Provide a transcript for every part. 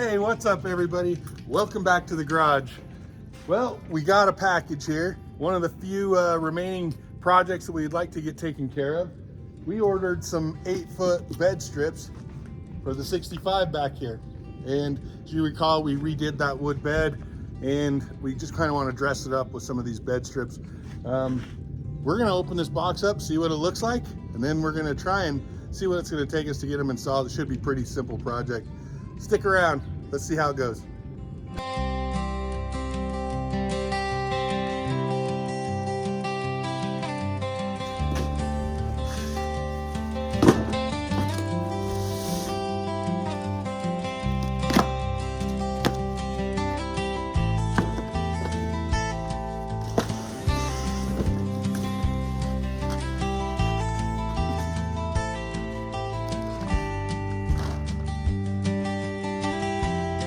Hey, what's up everybody? Welcome back to the garage. Well, we got a package here. One of the few remaining projects that we'd like to get taken care of. We ordered some 8-foot bed strips for the 65 back here. And as you recall, we redid that wood bed and we just kind of want to dress it up with some of these bed strips. We're gonna open this box up, see what it looks like, and then we're gonna try and see what it's gonna take us to get them installed. It should be a pretty simple project. Stick around, let's see how it goes.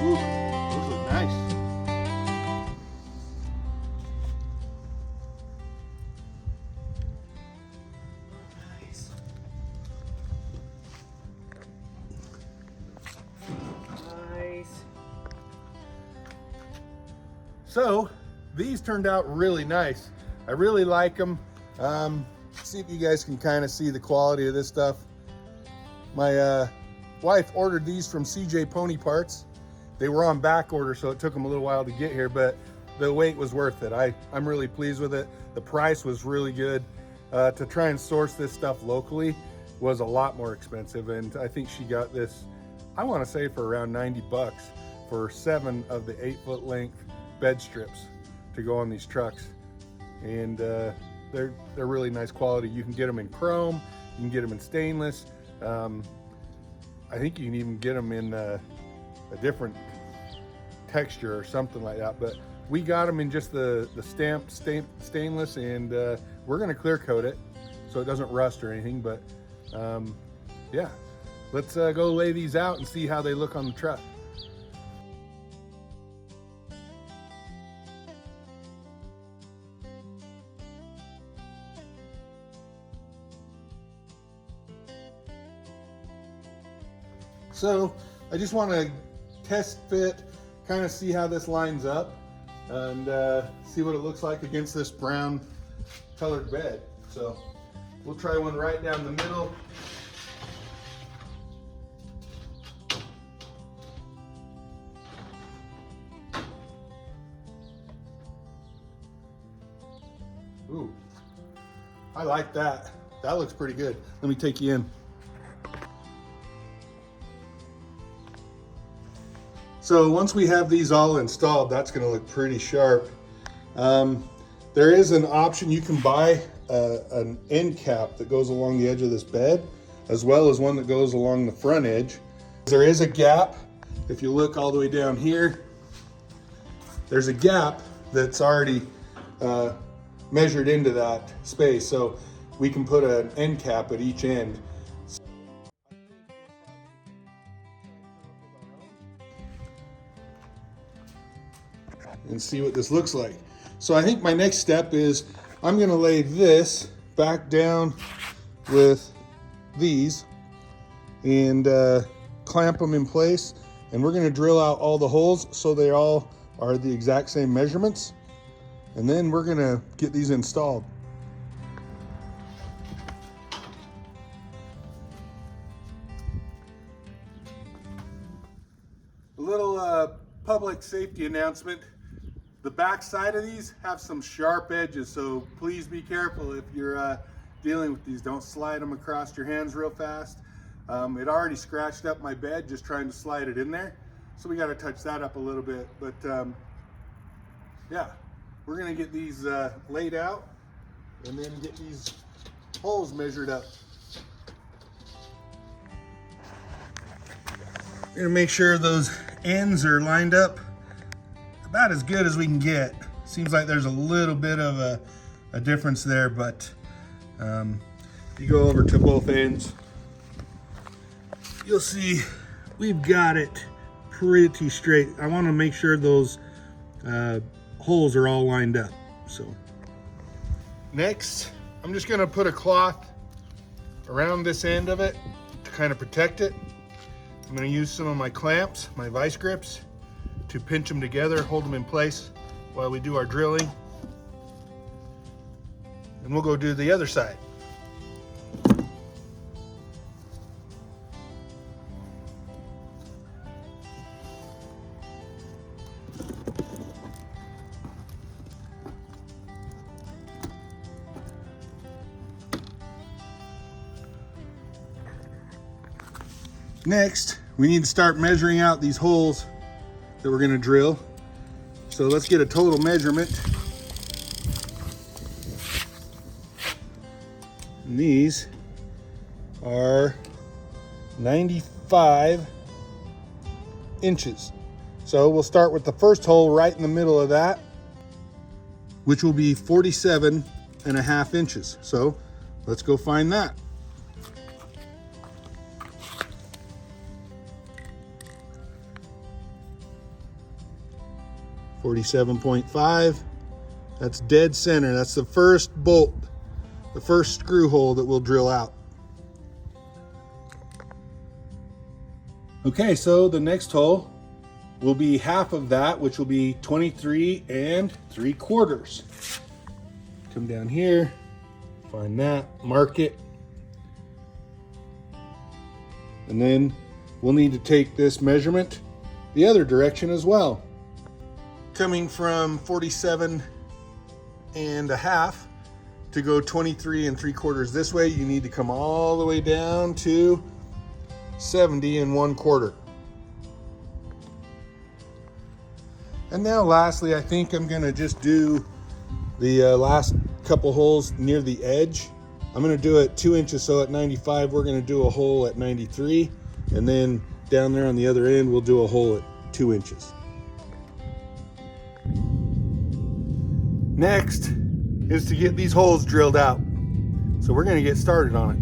Those look nice. Nice. So these turned out really nice. I really like them. See if you guys can kind of see the quality of this stuff. My wife ordered these from CJ Pony Parts. They were on back order, so it took them a little while to get here, but the wait was worth it. I'm really pleased with it. The price was really good. To try and source this stuff locally was a lot more expensive, and I think she got this, I want to say, for around 90 bucks for 7 of the 8-foot length bed strips to go on these trucks. And they're really nice quality. You can get them in chrome, you can get them in stainless. I think you can even get them in a different texture or something like that, but we got them in just the stamped stainless, and we're going to clear coat it so it doesn't rust or anything. But yeah, let's go lay these out and see how they look on the truck. So I just want to test fit, kind of see how this lines up, and see what it looks like against this brown colored bed. So we'll try one right down the middle. Ooh, I like that. That looks pretty good. Let me take you in. So once we have these all installed, that's going to look pretty sharp. There is an option. You can buy an end cap that goes along the edge of this bed, as well as one that goes along the front edge. There is a gap. If you look all the way down here, there's a gap that's already measured into that space. So we can put an end cap at each end. And see what this looks like. So I think my next step is I'm going to lay this back down with these and clamp them in place, and we're going to drill out all the holes so they all are the exact same measurements, and then we're going to get these installed. A little public safety announcement. The back side of these have some sharp edges, so please be careful if you're dealing with these. Don't slide them across your hands real fast. It already scratched up my bed just trying to slide it in there, so we got to touch that up a little bit. But yeah, we're going to get these laid out and then get these holes measured up. We're going to make sure those ends are lined up about as good as we can get. Seems like there's a little bit of a difference there, but you go over to both ends, you'll see we've got it pretty straight. I want to make sure those holes are all lined up. So next, I'm just going to put a cloth around this end of it to kind of protect it. I'm going to use some of my clamps, my vice grips, to pinch them together, hold them in place while we do our drilling. And we'll go do the other side. Next, we need to start measuring out these holes that we're going to drill. So let's get a total measurement. And these are 95 inches. So we'll start with the first hole right in the middle of that, which will be 47.5 inches. So let's go find that. 47.5. That's dead center. That's the first bolt, the first screw hole that we'll drill out. Okay, so the next hole will be half of that, which will be 23 3/4. Come down here, find that, mark it. And then we'll need to take this measurement the other direction as well. Coming from 47.5 to go 23 3/4 this way, you need to come all the way down to 70 1/4. And now lastly, I think I'm gonna just do the last couple holes near the edge. I'm gonna do it 2 inches, so at 95, we're gonna do a hole at 93, and then down there on the other end, we'll do a hole at 2 inches. Next is to get these holes drilled out. So we're gonna get started on it.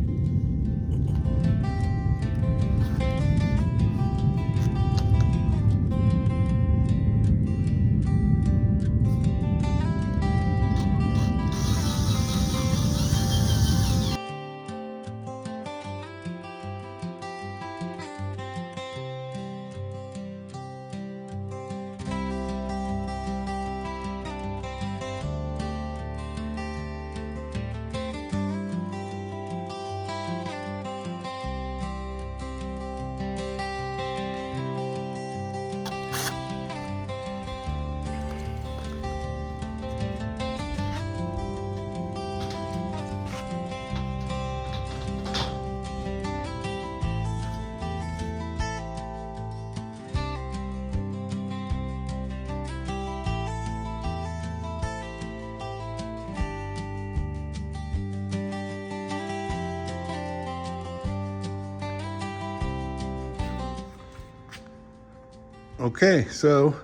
Okay, so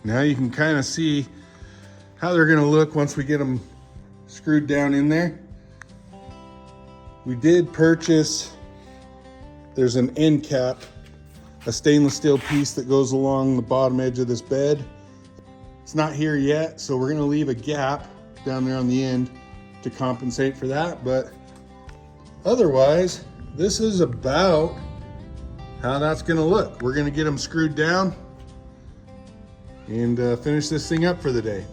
now you can kind of see how they're gonna look once we get them screwed down in there. We did purchase, there's an end cap, a stainless steel piece that goes along the bottom edge of this bed. It's not here yet, so we're gonna leave a gap down there on the end to compensate for that, but otherwise, this is about how that's gonna look. We're gonna get them screwed down and finish this thing up for the day.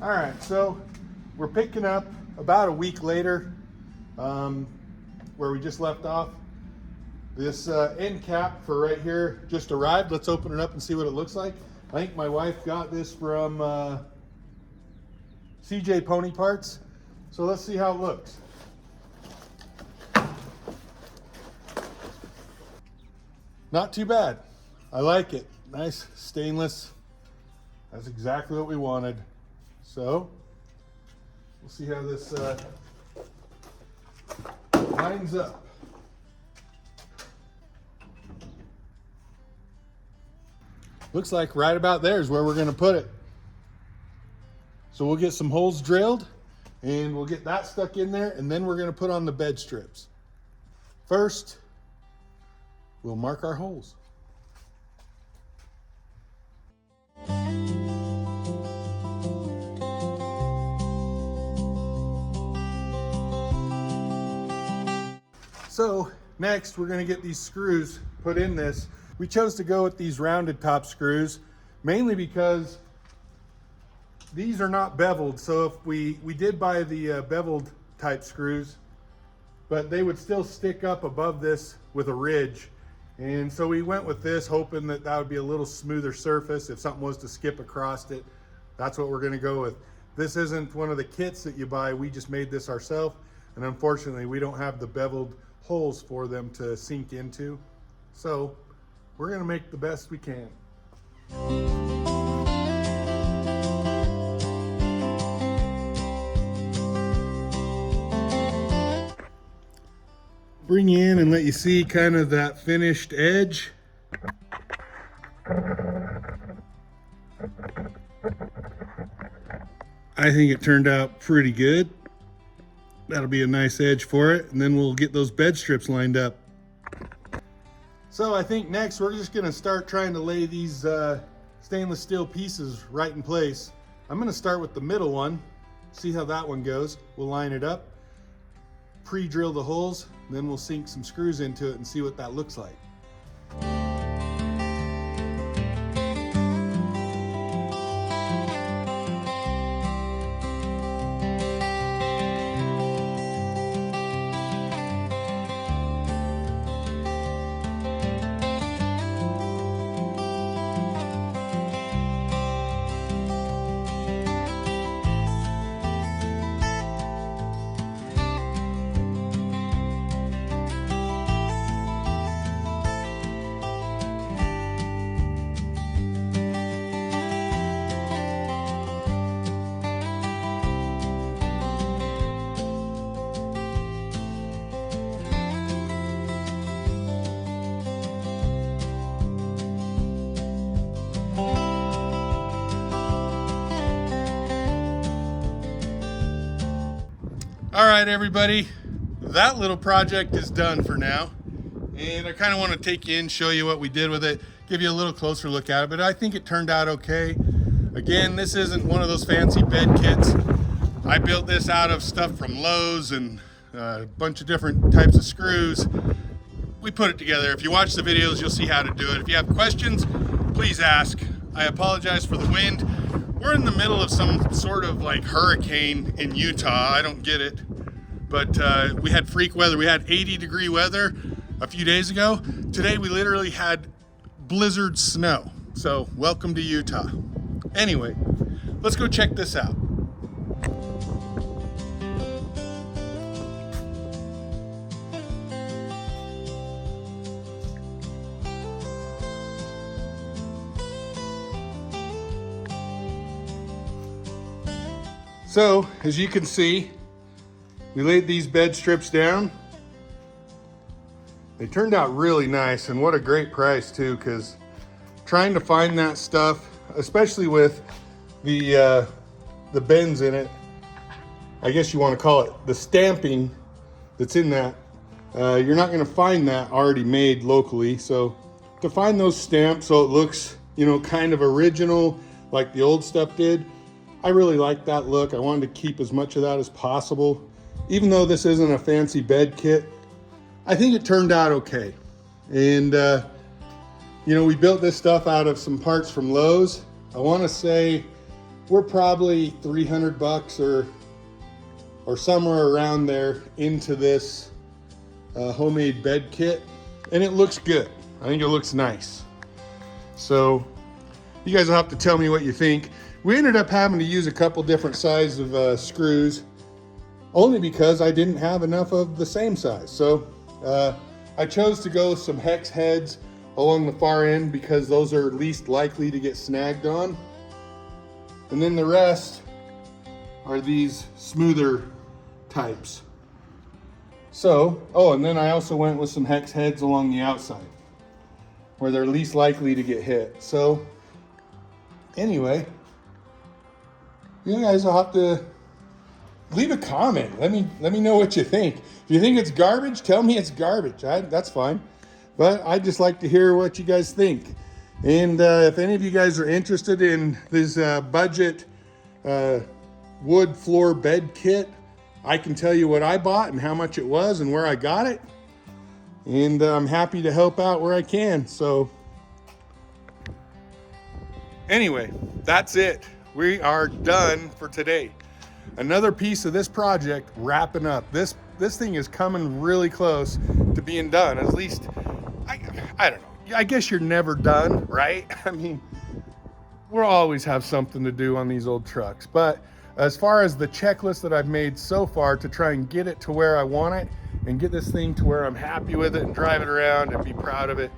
All right, so we're picking up about a week later where we just left off. This end cap for right here just arrived. Let's open it up and see what it looks like. I think my wife got this from CJ Pony Parts. So let's see how it looks. Not too bad. I like it. Nice stainless. That's exactly what we wanted. So we'll see how this lines up. Looks like right about there is where we're going to put it. So we'll get some holes drilled and we'll get that stuck in there, and then we're going to put on the bed strips. First, we'll mark our holes. So next we're going to get these screws put in this. We chose to go with these rounded top screws, mainly because these are not beveled. So if we did buy the beveled type screws, but they would still stick up above this with a ridge. And so we went with this, hoping that that would be a little smoother surface if something was to skip across it. That's what we're gonna go with. This isn't one of the kits that you buy. We just made this ourselves. And unfortunately, we don't have the beveled holes for them to sink into. So we're gonna make the best we can. Bring you in and let you see kind of that finished edge. I think it turned out pretty good. That'll be a nice edge for it, and then we'll get those bed strips lined up. So I think next we're just gonna start trying to lay these stainless steel pieces right in place. I'm gonna start with the middle one, see how that one goes. We'll line it up, pre-drill the holes, then we'll sink some screws into it and see what that looks like. All right, everybody, that little project is done for now. And I kind of want to take you in, show you what we did with it, give you a little closer look at it, but I think it turned out okay. Again, this isn't one of those fancy bed kits. I built this out of stuff from Lowe's and a bunch of different types of screws. We put it together. If you watch the videos, you'll see how to do it. If you have questions, please ask. I apologize for the wind. We're in the middle of some sort of like hurricane in Utah. I don't get it. But we had freak weather. We had 80-degree weather a few days ago. Today we literally had blizzard snow. So welcome to Utah. Anyway, let's go check this out. So, as you can see, we laid these bed strips down. They turned out really nice, and what a great price too, because trying to find that stuff, especially with the bends in it, I guess you want to call it, the stamping that's in that, you're not going to find that already made locally. So to find those stamps so it looks, you know, kind of original like the old stuff did, I really like that look. I wanted to keep as much of that as possible. Even though this isn't a fancy bed kit, I think it turned out okay. And, you know, we built this stuff out of some parts from Lowe's. I want to say we're probably 300 bucks or somewhere around there into this homemade bed kit. And it looks good. I think it looks nice. So you guys will have to tell me what you think. We ended up having to use a couple different sizes of screws, only because I didn't have enough of the same size. So I chose to go with some hex heads along the far end because those are least likely to get snagged on. And then the rest are these smoother types. So, oh, and then I also went with some hex heads along the outside where they're least likely to get hit. So anyway, you guys will have to leave a comment. Let me know what you think. If you think it's garbage, tell me it's garbage. That's fine. But I just like to hear what you guys think. And if any of you guys are interested in this budget wood floor bed kit, I can tell you what I bought and how much it was and where I got it. and I'm happy to help out where I can. So anyway, that's it. We are done for today. Another piece of this project wrapping up. This thing is coming really close to being done. At least, I don't know. I guess you're never done, right? I mean, we'll always have something to do on these old trucks. But as far as the checklist that I've made so far to try and get it to where I want it and get this thing to where I'm happy with it and drive it around and be proud of it,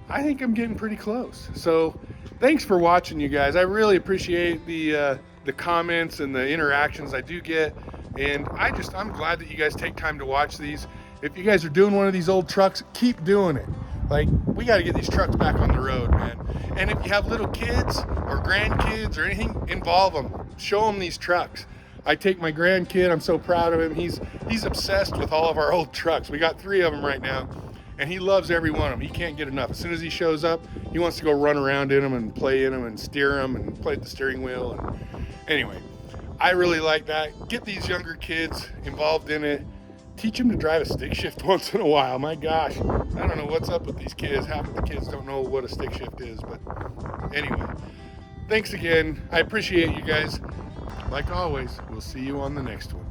I think I'm getting pretty close. So thanks for watching, you guys. I really appreciate the comments and the interactions I do get. And I'm glad that you guys take time to watch these. If you guys are doing one of these old trucks, keep doing it. Like, we got to get these trucks back on the road, man. And if you have little kids or grandkids or anything, involve them. Show them these trucks. I take my grandkid, I'm so proud of him. He's obsessed with all of our old trucks. We got 3 of them right now, and he loves every one of them. He can't get enough. As soon as he shows up, he wants to go run around in them and play in them and steer them and play at the steering wheel. And anyway, I really like that. Get these younger kids involved in it. Teach them to drive a stick shift once in a while. My gosh, I don't know what's up with these kids. Half of the kids don't know what a stick shift is. But anyway, thanks again. I appreciate you guys. Like always, we'll see you on the next one.